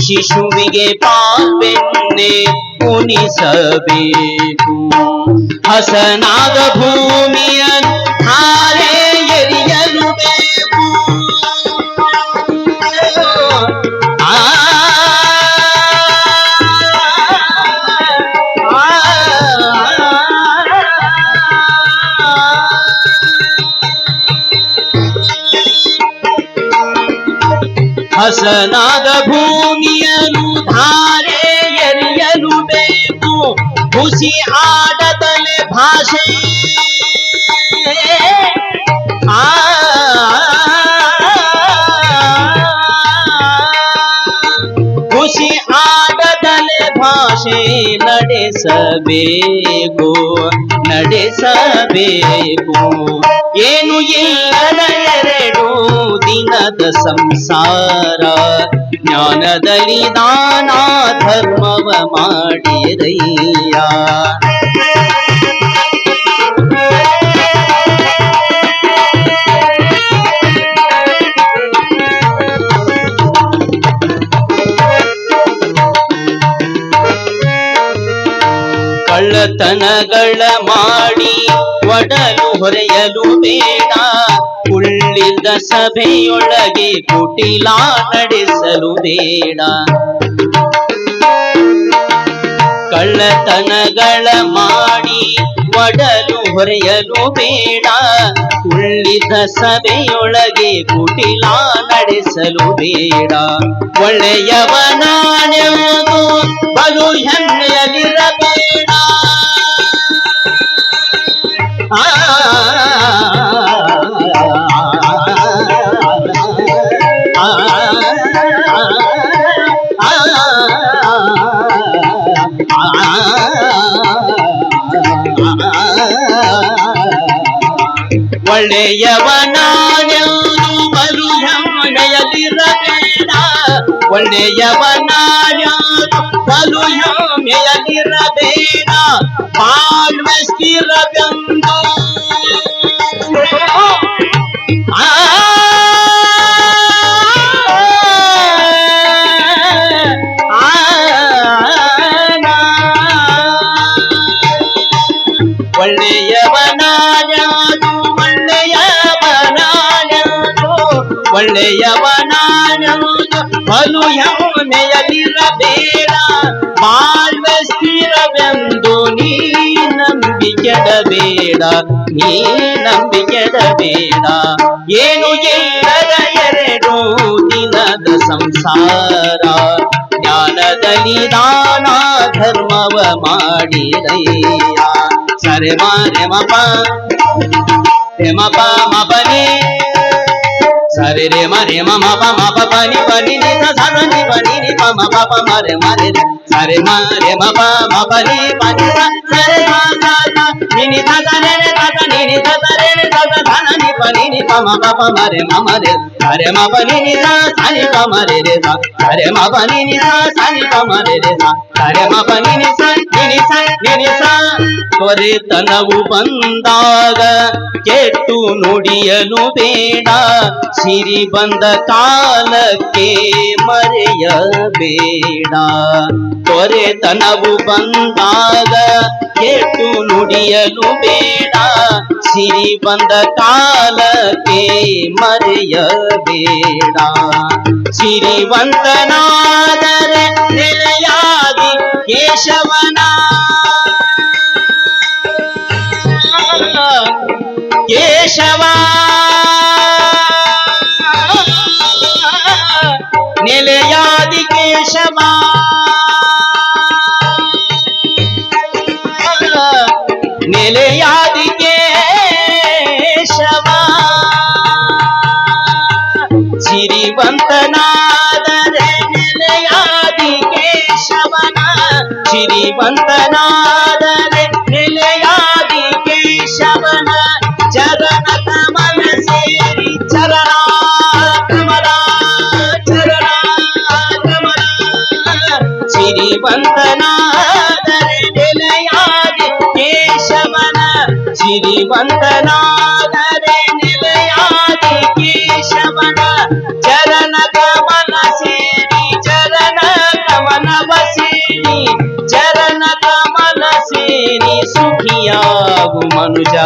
ಶಿಶುವಿಗೆ ಪಾಲ್ವೆನ್ನೆ ಉಣಿಸಬೇಕು. ಹಸನಾದ ಭೂಮಿಯನ್ನು ಹಾರೆ ಎರಿಯಲು ಬೇಕು. ಹಸನಾದ ಭೂಮಿಯನ್ನು ಧಾರೆ ಎರಿಯಲು ಬೇಕು. ಹುಸಿ ಆಡದಲೆ ಭಾಷೆ ಹುಸಿ ಆಡದಲೆ ಭಾಷೆ ನಡೆಸಬೇಕು ನಡೆಸಬೇಕು. ಏನು ಇಲ್ಲದ ಎರಡು ದಿನದ ಸಂಸಾರ, ಜ್ಞಾನದಲ್ಲಿ ದಾನ ಧರ್ಮವ ಮಾಡಿರಯ್ಯ. ಕಳ್ಳತನಗಳ ಮಾಡಿ ಒಡಲು ಹೊರೆಯಲು ಬೇಡ. ಉಳ್ಳಿದ ಸಭೆಯೊಳಗೆ ಕುಟಿಲ ನಡೆಸಲು ಬೇಡ. ಕಳ್ಳತನಗಳ ಮಾಡಿ ಒಡಲು ಹೊರೆಯಲು ಬೇಡ. ಉಳ್ಳಿದ ಸಭೆಯೊಳಗೆ ಕುಟಿಲ ನಡೆಸಲು ಬೇಡ. ಒಳ್ಳೆಯವನಾನೆಂದು ಬಲು ಹೆಮ್ಮೆಯಲ್ಲಿರಬೇಡ. ಒಳ್ಳೆಯವನಾನೆಂದು ಬಲು ಹೆಮ್ಮೆಯಲ್ಲಿರಬೇಡ. ಒಳ್ಳೆಯವನಾನೆಂದು ಬಲು ಹೆಮ್ಮೆಯಲ್ಲಿರಬೇಡ. ಬಾಳ್ವೆ ಸ್ಥಿರವೆಂದು ಒಳ್ಳೆಯವನಾನೆಂದು ಒಳ್ಳೆಯವನಾನೆಂದು ಬಲು ಹೆಮ್ಮೆಯಲ್ಲಿರಬೇಡ. ಬಾಳ್ವೆ ಸ್ಥಿರವೆಂದು ನೀ ನಂಬಿಕೆಡಬೇಡ ನೀ ನಂಬಿಕೆಡಬೇಡ. ಏನು ಇಲ್ಲದ ಎರಡು ದಿನದ ಸಂಸಾರ, ಜ್ಞಾನದಲ್ಲಿ ದಾನ ಧರ್ಮವ ಮಾಡಿರಯ್ಯ. ಸರೆ ಮಾರೆ ಮಪ ರೆ ಮಪ ಮಪನಿ ಸರೆ ರೆ ಮರೆ ಮಮ ಪ ಮಪ ಪನಿ ಪನಿ ನಿ ಸ ನಿ ಪನಿ ನಿ ಪ ಮ ಪ ಪ ಮರೆ ಮರೆ ಸರೆ ಮರೆ ಮಪ ಮಪನಿ ಪನಿ ಸರೆ ಮ ಸ ನಿ ನಿ ಸ ರೆ ರೆ ಸ ನಿ ನಿ ಸ ರೆ ರೆ ಸ ಧನ ನಿ ಪನಿ ನಿ ಪ ಮ ಪ ಪ ಮರೆ ಮ ಮರೆ ಸರೆ ಮ ಪನಿ ನಿ ಸ ನಿ ಪ ಮರೆ ರೆ ಸ ಸರೆ ಮ ಪನಿ ನಿ ಸ ನಿ ಪ ಮರೆ ರೆ ಸ ಸರೆ ಮ ಪನಿ ನಿ ಸ ನಿ ನಿ ಸ. ತ್ವರೆತನವು ಬಂದಾಗ ಕೆಟ್ಟು ನುಡಿಯಲು ಬೇಡ. ಸಿರಿ ಬಂದ ಕಾಲಕ್ಕೆ ಮರೆಯಬೇಡ. ತ್ವರೆತನವು ಬಂದಾಗ ಕೆಟ್ಟು ನುಡಿಯಲು ಬೇಡ. ಸಿರಿ ಬಂದ ಕಾಲಕ್ಕೆ ಮರೆಯಬೇಡ. ಸಿರಿವಂತನಾದರೆ ನೆಲೆಯಾಗಿ ಕೇಶವನ ಕೇಶವ ನೆಲೆಯಾದಿ ಕೇಶವ ನೆಲೆಯಾದಿ ಕೇಶವ. ಸಿರಿವಂತನಾದರೆ ನೆಲೆಯಾದಿ ಕೇಶವನ. ಸಿರಿವಂತನಾದರೆ ನೆಲೆಯಾದಿ ಕೇಶವನ. ಚರಣ ಕಮಲ ಸೇರಿ ಚರಣ ಕಮಲ ಚರಣ ಕಮಲ. ಸಿರಿವಂತನಾದರೆ ನೆಲೆಯಾದಿ ಕೇಶವನ. ಸಿರಿವಂತನಾದರೆ ನೆಲೆಯಾದಿ ಕೇಶವನ. ಚರಣ ಕಮಲ ಸೇರಿ ಮನುಜ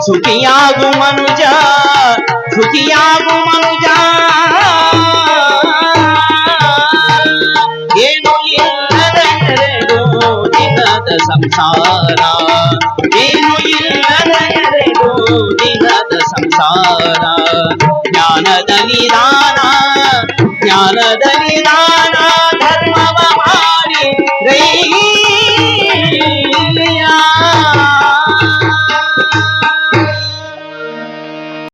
ಸುಖಿಯಾಗು ಮನುಜ ಸುಖಿಯಾಗು ಮನುಜ ಏನು ಇಲ್ಲದ ಎರಡು ದಿನದ ಸಂಸಾರ ಏನು ಇಲ್ಲದ ಎರಡು ದಿನದ ಸಂಸಾರ ಜ್ಞಾನದ ನಿಧಾನ ಜ್ಞಾನದ ನಿಧಾನ ಧರ್ಮವ ಮಾಡಿ ರೈ